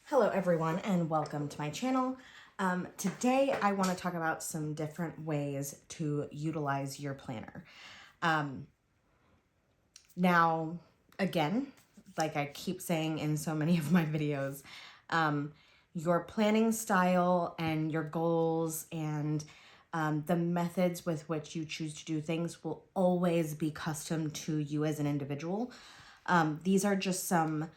Hello everyone and welcome to my channel. Today I want to talk about some different ways to utilize your planner. Now, again, like I keep saying in so many of my videos, your planning style and your goals and the methods with which you choose to do things will always be custom to you as an individual. These are just some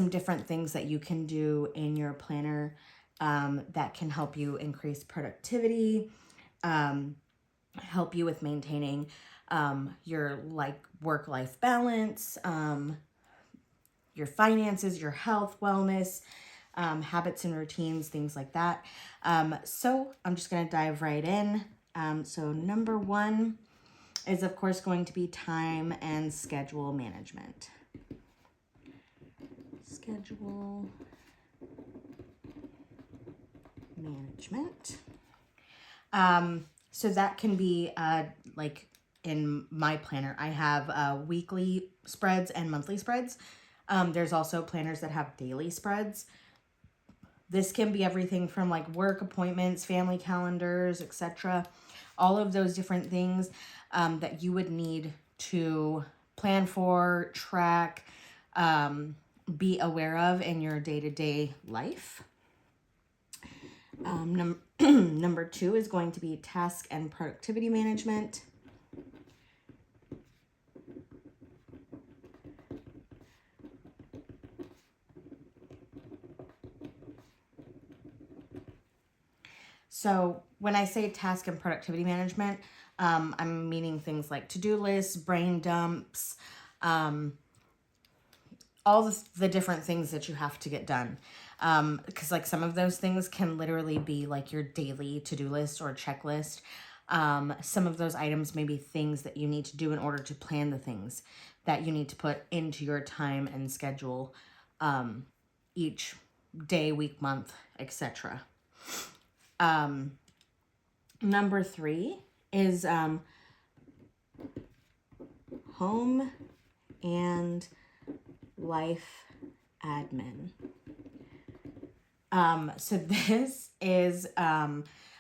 different things that you can do in your planner that can help you increase productivity, help you with maintaining your work-life balance, your finances, your health, wellness, habits and routines, things like that. So I'm just going to dive right in. So number one is, of course, going to be time and schedule management. Schedule management. So that can be like in my planner, I have weekly spreads and monthly spreads. There's also planners that have daily spreads. This can be everything from like work appointments, family calendars, etc. All of those different things that you would need to plan for, track, be aware of in your day-to-day life. Number two is going to be task and productivity management. So when I say task and productivity management, I'm meaning things like to-do lists, brain dumps, all the different things that you have to get done. Because like some of those things can literally be like your daily to-do list or checklist. Some of those items may be things that you need to do in order to plan the things that you need to put into your time and schedule each day, week, month, etc. Number three is home and life admin. So this is,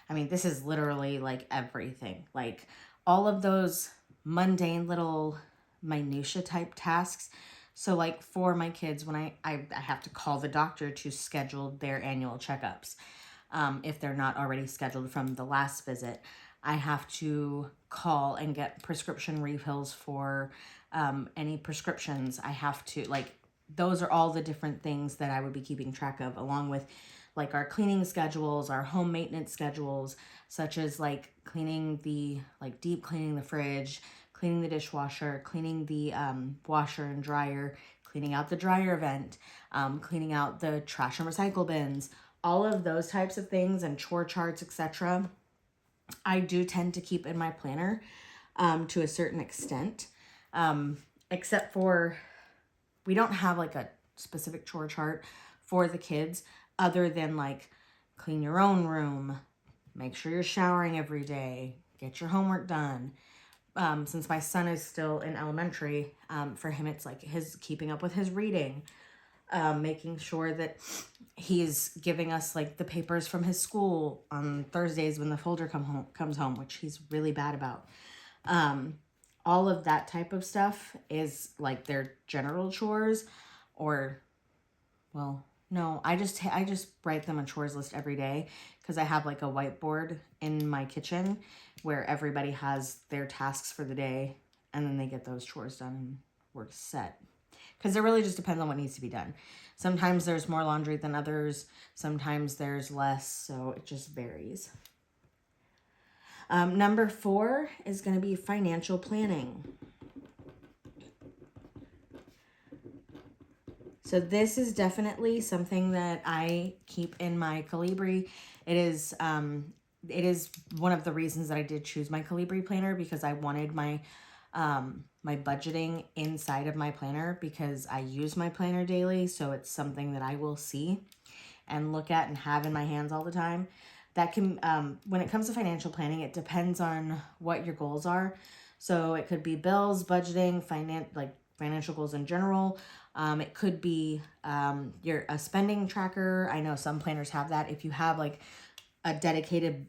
this is literally like everything, like all of those mundane little minutia type tasks. So like for my kids, when I have to call the doctor to schedule their annual checkups, if they're not already scheduled from the last visit, I have to call and get prescription refills for any prescriptions. I have to, like, those are all the different things that I would be keeping track of, along with like our cleaning schedules, our home maintenance schedules, such as like cleaning the, like deep cleaning the fridge, cleaning the dishwasher, cleaning the washer and dryer, cleaning out the dryer vent, cleaning out the trash and recycle bins, all of those types of things, and chore charts, etc. I do tend to keep in my planner to a certain extent, except for we don't have like a specific chore chart for the kids other than like clean your own room, make sure you're showering every day, get your homework done. Since my son is still in elementary, for him it's like his keeping up with his reading, making sure that he's giving us like the papers from his school on Thursdays when the folder comes home, which he's really bad about. All of that type of stuff is like their general chores, or, well, no, I just write them a chores list every day because I have like a whiteboard in my kitchen where everybody has their tasks for the day, and then they get those chores done and we're set. Because it really just depends on what needs to be done. Sometimes there's more laundry than others. Sometimes there's less, so it just varies. Number four is going to be financial planning. So this is definitely something that I keep in my Calibri. It is one of the reasons that I did choose my Calibri planner, because I wanted my my budgeting inside of my planner, because I use my planner daily. So it's something that I will see and look at and have in my hands all the time. That can, when it comes to financial planning, it depends on what your goals are. So it could be bills, budgeting, financial goals in general. It could be a spending tracker. I know some planners have that. If you have like a dedicated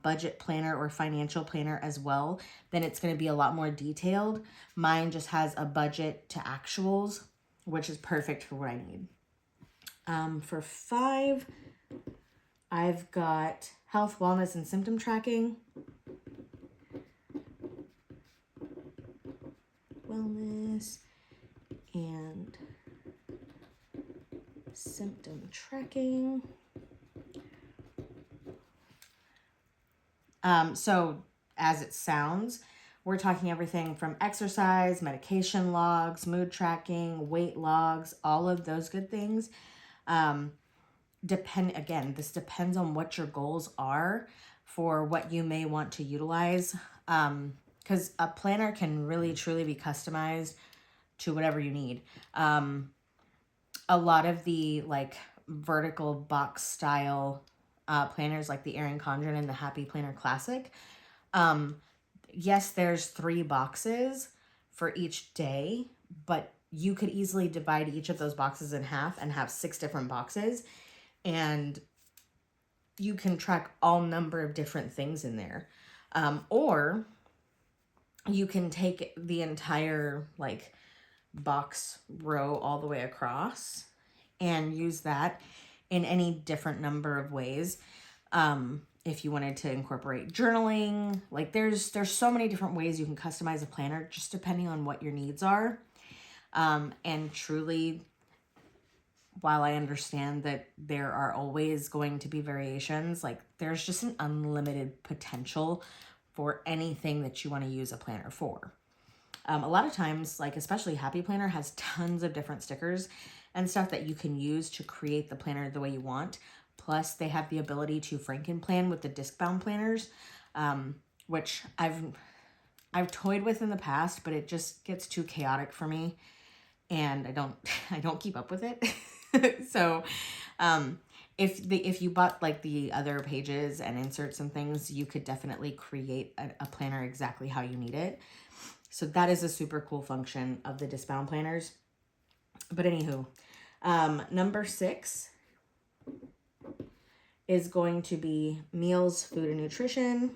budget planner or financial planner as well, then it's going to be a lot more detailed. Mine just has a budget to actuals, which is perfect for what I need. For 5, I've got health, wellness, and symptom tracking. Wellness and symptom tracking. So as it sounds, we're talking everything from exercise, medication logs, mood tracking, weight logs, all of those good things. This depends on what your goals are for what you may want to utilize. Because a planner can really truly be customized to whatever you need. A lot of the like vertical box style planners like the Erin Condren and the Happy Planner Classic. Yes, there's 3 boxes for each day, but you could easily divide each of those boxes in half and have 6 different boxes, and you can track all number of different things in there. Or you can take the entire like box row all the way across and use that in any different number of ways. If you wanted to incorporate journaling, like there's so many different ways you can customize a planner just depending on what your needs are. And truly, while I understand that there are always going to be variations, like there's just an unlimited potential for anything that you want to use a planner for. A lot of times, like especially Happy Planner has tons of different stickers and stuff that you can use to create the planner the way you want. Plus, they have the ability to Frankenplan with the disc-bound planners, which I've toyed with in the past, but it just gets too chaotic for me, and I don't keep up with it. So, if you bought like the other pages and inserts and things, you could definitely create a planner exactly how you need it. So that is a super cool function of the disc-bound planners. But anywho, number 6 is going to be meals, food, and nutrition.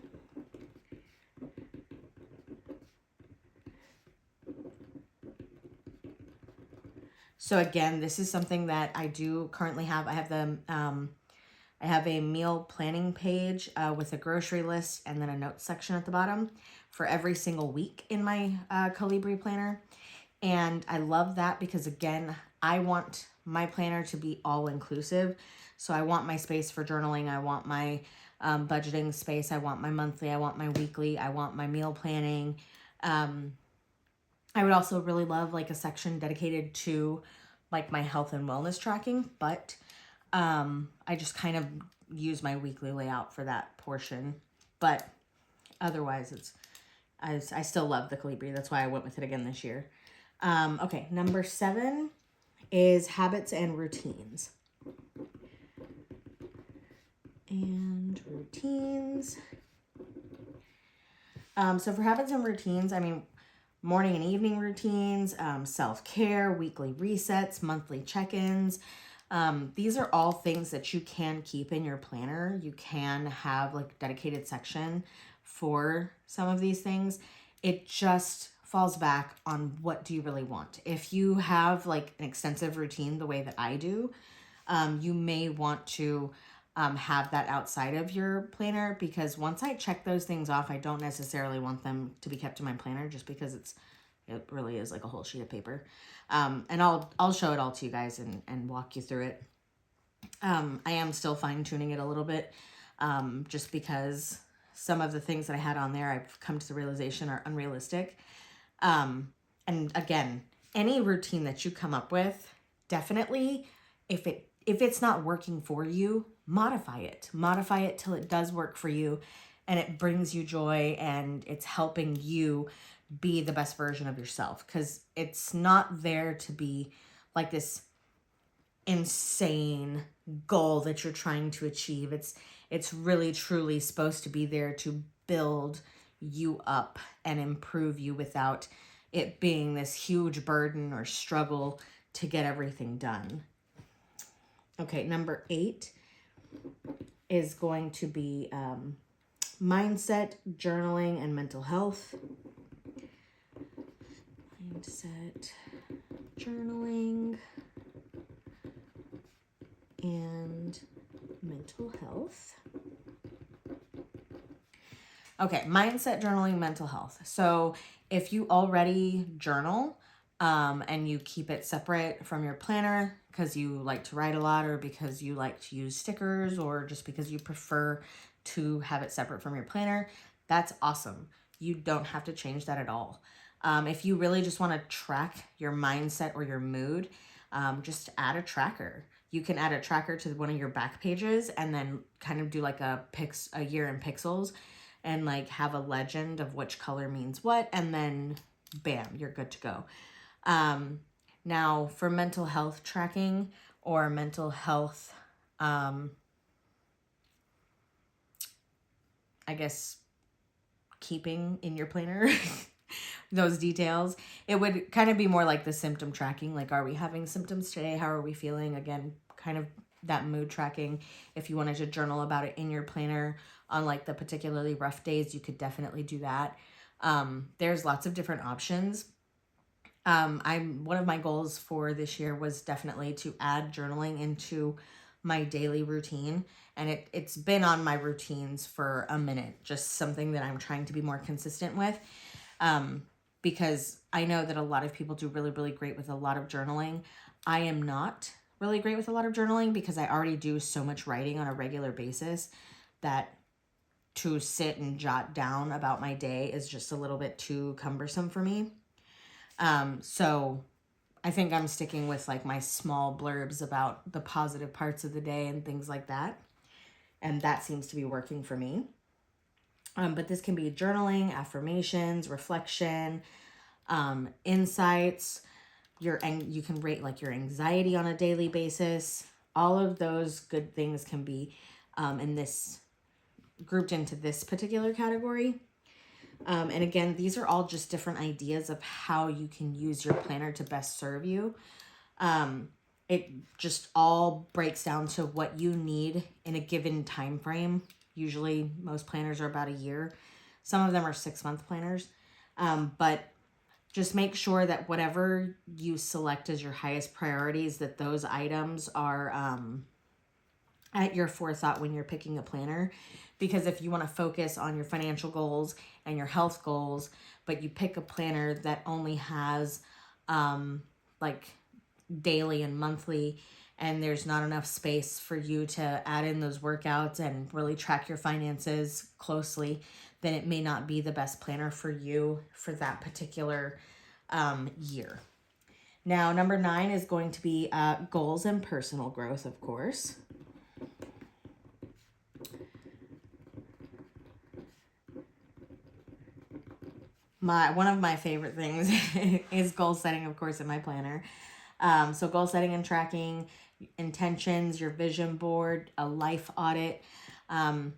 So again, this is something that I do currently have. I have a meal planning page with a grocery list and then a notes section at the bottom for every single week in my Calibri planner. And I love that because, again, I want my planner to be all-inclusive. So I want my space for journaling. I want my budgeting space. I want my monthly. I want my weekly. I want my meal planning. I would also really love like a section dedicated to like my health and wellness tracking, but I just kind of use my weekly layout for that portion. But otherwise, I still love the Calibri. That's why I went with it again this year. Okay, number 7 is habits and routines. And routines. So for habits and routines, I mean, morning and evening routines, self-care, weekly resets, monthly check-ins. These are all things that you can keep in your planner. You can have like a dedicated section for some of these things. It just falls back on what do you really want. If you have like an extensive routine the way that I do, you may want to have that outside of your planner, because once I check those things off, I don't necessarily want them to be kept in my planner just because it really is like a whole sheet of paper. And I'll show it all to you guys and walk you through it. I am still fine tuning it a little bit, just because some of the things that I had on there, I've come to the realization are unrealistic. And again, any routine that you come up with, definitely, if it's not working for you, modify it till it does work for you and it brings you joy and it's helping you be the best version of yourself, because it's not there to be like this insane goal that you're trying to achieve. It's really truly supposed to be there to build you up and improve you without it being this huge burden or struggle to get everything done. Okay, number 8 is going to be mindset, journaling, and mental health. Mindset, journaling, and mental health. Okay, mindset, journaling, mental health. So if you already journal and you keep it separate from your planner because you like to write a lot, or because you like to use stickers, or just because you prefer to have it separate from your planner, that's awesome. You don't have to change that at all. If you really just want to track your mindset or your mood, just add a tracker. You can add a tracker to one of your back pages and then kind of do like a year in pixels, and like have a legend of which color means what, and then bam, you're good to go. Now for mental health tracking or mental health, I guess keeping in your planner those details, it would kind of be more like the symptom tracking. Like, are we having symptoms today? How are we feeling? Again, kind of that mood tracking. If you wanted to journal about it in your planner on like the particularly rough days, you could definitely do that. There's lots of different options. One of my goals for this year was definitely to add journaling into my daily routine, and it's been on my routines for a minute, just something that I'm trying to be more consistent with. Because I know that a lot of people do really, really great with a lot of journaling. I am not really great with a lot of journaling because I already do so much writing on a regular basis that to sit and jot down about my day is just a little bit too cumbersome for me. So I think I'm sticking with like my small blurbs about the positive parts of the day and things like that. And that seems to be working for me. But this can be journaling, affirmations, reflection, insights. You can rate like your anxiety on a daily basis. All of those good things can be grouped into this particular category. And again, these are all just different ideas of how you can use your planner to best serve you. It just all breaks down to what you need in a given time frame. Usually most planners are about a year. Some of them are 6-month planners. But just make sure that whatever you select as your highest priorities, that those items are at your forethought when you're picking a planner. Because if you want to focus on your financial goals and your health goals, but you pick a planner that only has like daily and monthly, and there's not enough space for you to add in those workouts and really track your finances closely, then it may not be the best planner for you for that particular year. Now, number 9 is going to be goals and personal growth, of course. One of my favorite things is goal setting, of course, in my planner. So goal setting and tracking, intentions, your vision board, a life audit. I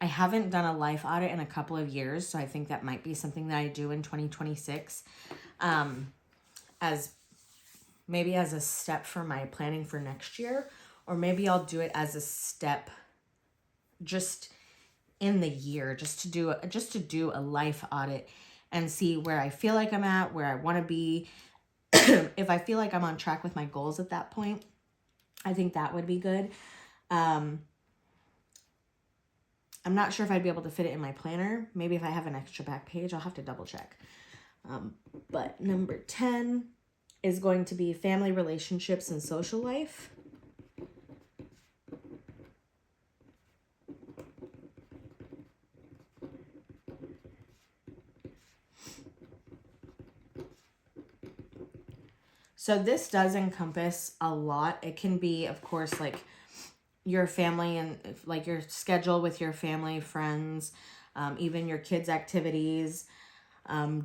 haven't done a life audit in a couple of years, so I think that might be something that I do in 2026 as maybe as a step for my planning for next year, or maybe I'll do it as a step just in the year, just to do a life audit and see where I feel like I'm at, where I want to be. If I feel like I'm on track with my goals at that point, I think that would be good. I'm not sure if I'd be able to fit it in my planner. Maybe if I have an extra back page, I'll have to double check. But number 10 is going to be family relationships and social life. So this does encompass a lot. It can be, of course, like your family and like your schedule with your family, friends, even your kids' activities,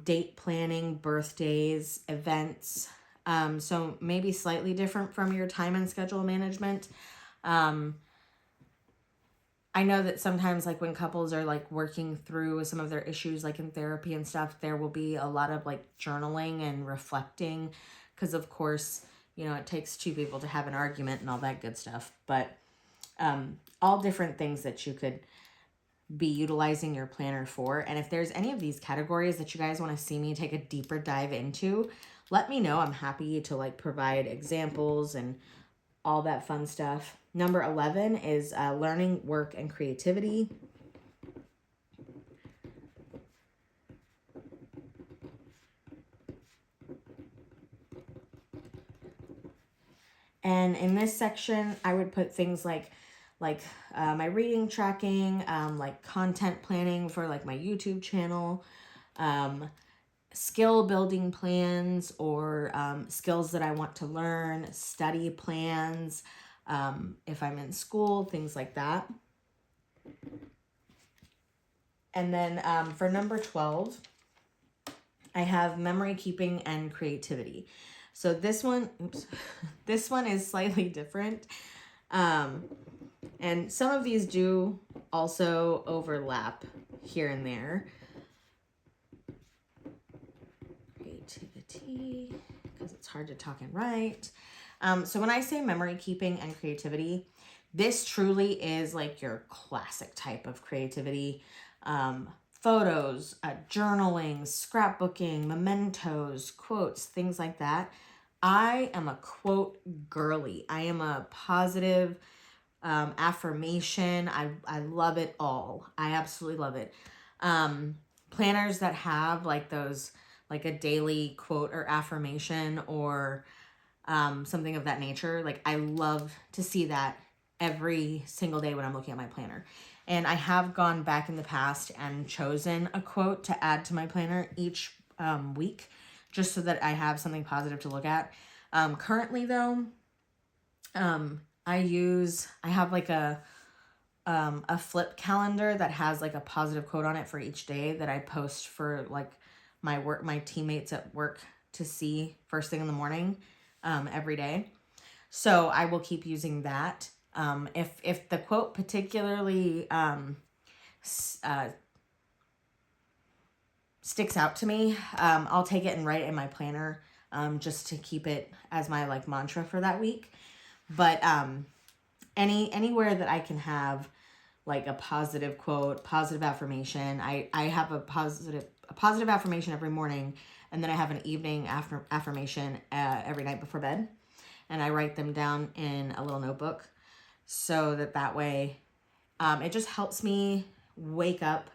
date planning, birthdays, events. So maybe slightly different from your time and schedule management. I I know that sometimes like when couples are like working through some of their issues like in therapy and stuff, there will be a lot of like journaling and reflecting because of course, you know, it takes two people to have an argument and all that good stuff. But all different things that you could be utilizing your planner for. And if there's any of these categories that you guys want to see me take a deeper dive into, let me know. I'm happy to like provide examples and all that fun stuff. Number 11 is learning, work, and creativity. And in this section, I would put things like my reading tracking, like content planning for like my YouTube channel, skill building plans or skills that I want to learn, study plans, if I'm in school, things like that. And then for number 12, I have memory keeping and creativity. So this one, this one is slightly different. And some of these do also overlap here and there. Creativity, because it's hard to talk and write. So when I say memory keeping and creativity, this truly is like your classic type of creativity. Photos, journaling, scrapbooking, mementos, quotes, things like that. I am a quote girly. I am a positive affirmation. I love it all. I absolutely love it. Planners that have like those, like a daily quote or affirmation or something of that nature. Like I love to see that every single day when I'm looking at my planner. And I have gone back in the past and chosen a quote to add to my planner each week, just so that I have something positive to look at. Currently though, I have like a flip calendar that has like a positive quote on it for each day that I post for like my teammates at work to see first thing in the morning, every day. So I will keep using that. If the quote particularly sticks out to me, I'll take it and write it in my planner, just to keep it as my like mantra for that week. But anywhere that I can have like a positive quote, positive affirmation. I have a positive affirmation every morning, and then I have an evening affirmation every night before bed, and I write them down in a little notebook, so that way it just helps me wake up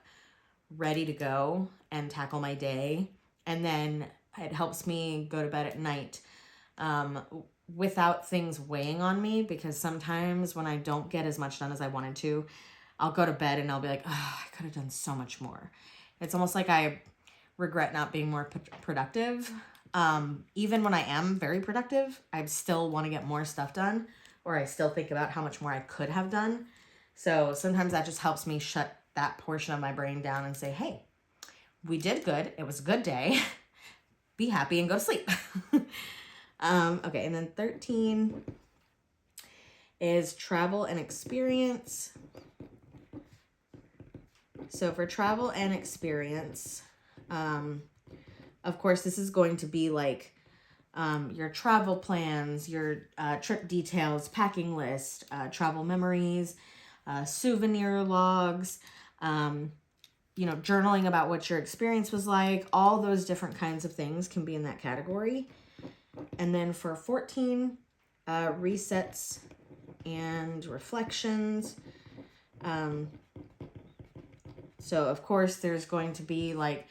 ready to go and tackle my day, and then it helps me go to bed at night without things weighing on me, because sometimes when I don't get as much done as I wanted to, I'll go to bed and I'll be like, oh, I could have done so much more. It's almost like I regret not being more productive. Even when I am very productive, I still want to get more stuff done, or I still think about how much more I could have done. So sometimes that just helps me shut that portion of my brain down and say, hey, we did good. It was a good day. Be happy and go to sleep. Okay, and then 13 is travel and experience. So for travel and experience, of course, this is going to be like your travel plans, your trip details, packing list, travel memories, souvenir logs, journaling about what your experience was like. All those different kinds of things can be in that category. And then for 14, resets and reflections. So of course there's going to be like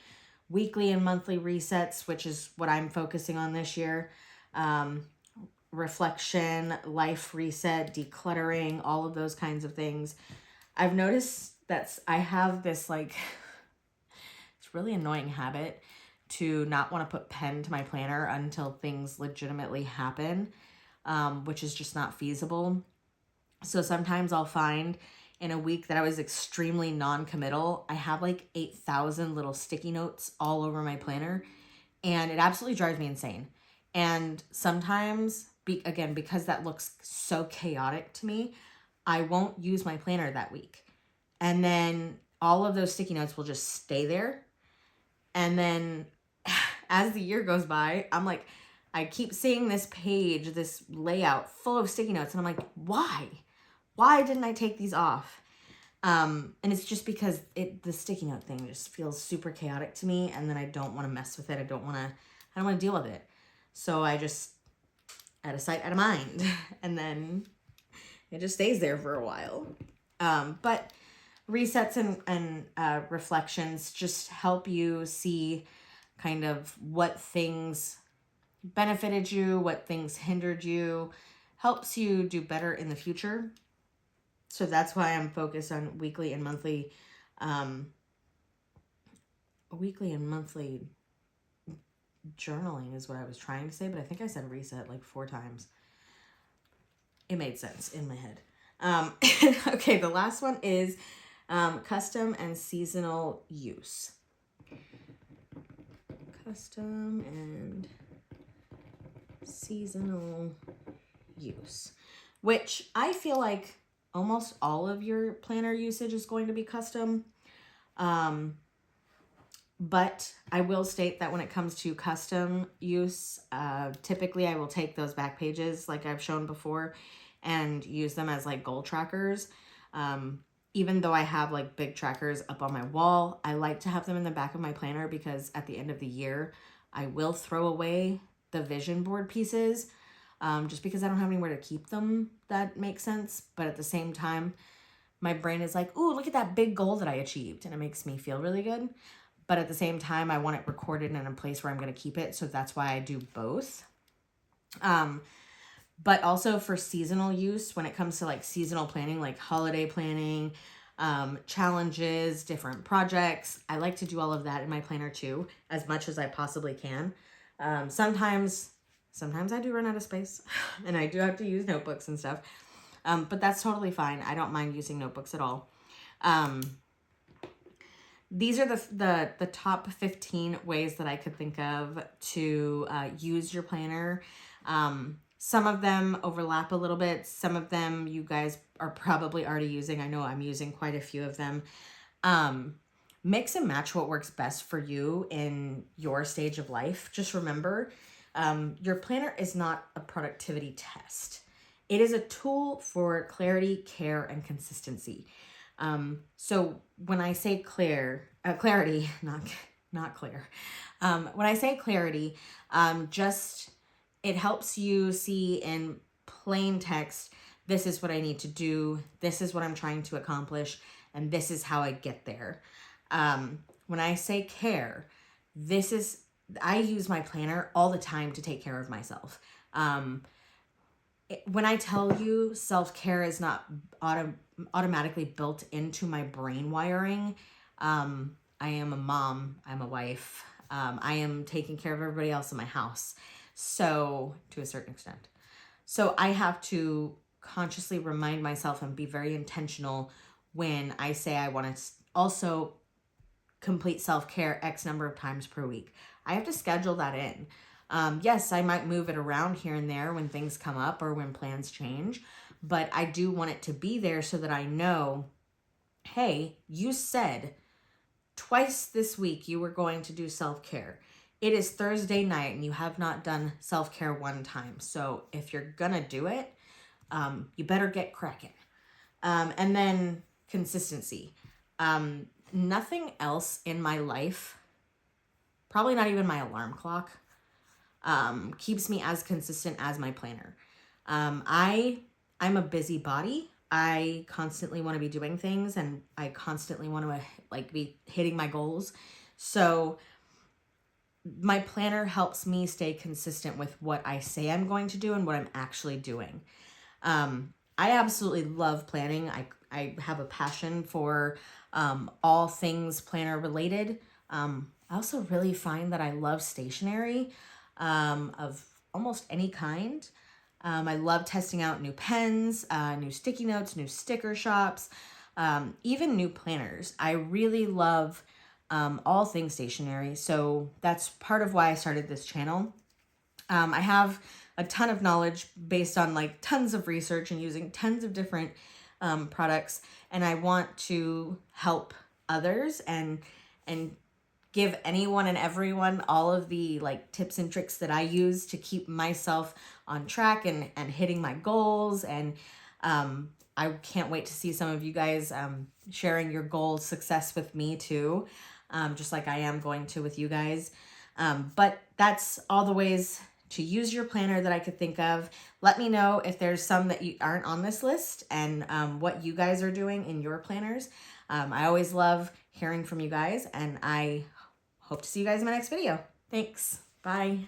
weekly and monthly resets, which is what I'm focusing on this year. Reflection, life reset, decluttering, all of those kinds of things. I've noticed that I have this like, it's really annoying habit to not want to put pen to my planner until things legitimately happen, which is just not feasible. So sometimes I'll find in a week that I was extremely non-committal, I have like 8,000 little sticky notes all over my planner, and it absolutely drives me insane. And sometimes, again, because that looks so chaotic to me, I won't use my planner that week. And then all of those sticky notes will just stay there. And then as the year goes by, I'm like, I keep seeing this page, this layout full of sticky notes. And I'm like, why? Why didn't I take these off? And it's just because the sticky note thing just feels super chaotic to me. And then I don't want to mess with it. I don't want to deal with it. So I just, out of sight, out of mind. And then it just stays there for a while. But resets and reflections just help you see kind of what things benefited you, what things hindered you, helps you do better in the future. So that's why I'm focused on weekly and monthly journaling is what I was trying to say, but I think I said reset like 4 times. It made sense in my head. Okay, the last one is custom and seasonal use. Custom and seasonal use, which I feel like almost all of your planner usage is going to be custom. But I will state that when it comes to custom use, typically I will take those back pages like I've shown before and use them as like goal trackers. Even though I have like big trackers up on my wall, I like to have them in the back of my planner because at the end of the year, I will throw away the vision board pieces just because I don't have anywhere to keep them. That makes sense. But at the same time, my brain is like, ooh, look at that big goal that I achieved. And it makes me feel really good. But at the same time, I want it recorded in a place where I'm going to keep it. So that's why I do both. But also for seasonal use, when it comes to like seasonal planning, like holiday planning, challenges, different projects, I like to do all of that in my planner too, as much as I possibly can. Sometimes I do run out of space and I do have to use notebooks and stuff. But that's totally fine. I don't mind using notebooks at all. These are the top 15 ways that I could think of to use your planner. Some of them overlap a little bit. Some of them you guys are probably already using. I know I'm using quite a few of them. Mix and match what works best for you in your stage of life. Just remember, your planner is not a productivity test. It is a tool for clarity, care, and consistency. So when I say clarity, not clear. When I say clarity, it helps you see in plain text, this is what I need to do, this is what I'm trying to accomplish, and this is how I get there. When I say care, I use my planner all the time to take care of myself. When I tell you self-care is not automatically built into my brain wiring, I am a mom, I'm a wife, I am taking care of everybody else in my house. So, to a certain extent. So I have to consciously remind myself and be very intentional when I say I want to also complete self-care X number of times per week. I have to schedule that in. Yes, I might move it around here and there when things come up or when plans change, but I do want it to be there so that I know, hey, you said twice this week you were going to do self-care. It is Thursday night and you have not done self-care one time. So if you're gonna do it, you better get cracking. And then consistency. Nothing else in my life, probably not even my alarm clock, keeps me as consistent as my planner. I'm a busybody. I constantly want to be doing things and I constantly want to be hitting my goals. So my planner helps me stay consistent with what I say I'm going to do and what I'm actually doing. I absolutely love planning. I have a passion for all things planner related. I also really find that I love stationery of almost any kind. I love testing out new pens, new sticky notes, new sticker shops, even new planners. I really love all things stationery. So that's part of why I started this channel. I have a ton of knowledge based on tons of research and using tons of different products, and I want to help others and give anyone and everyone all of the like tips and tricks that I use to keep myself on track and hitting my goals. And I can't wait to see some of you guys sharing your goal success with me too, just like I am going to with you guys. But that's all the ways to use your planner that I could think of. Let me know if there's some that you aren't on this list, and what you guys are doing in your planners. I always love hearing from you guys, and I hope to see you guys in my next video. Thanks. Bye.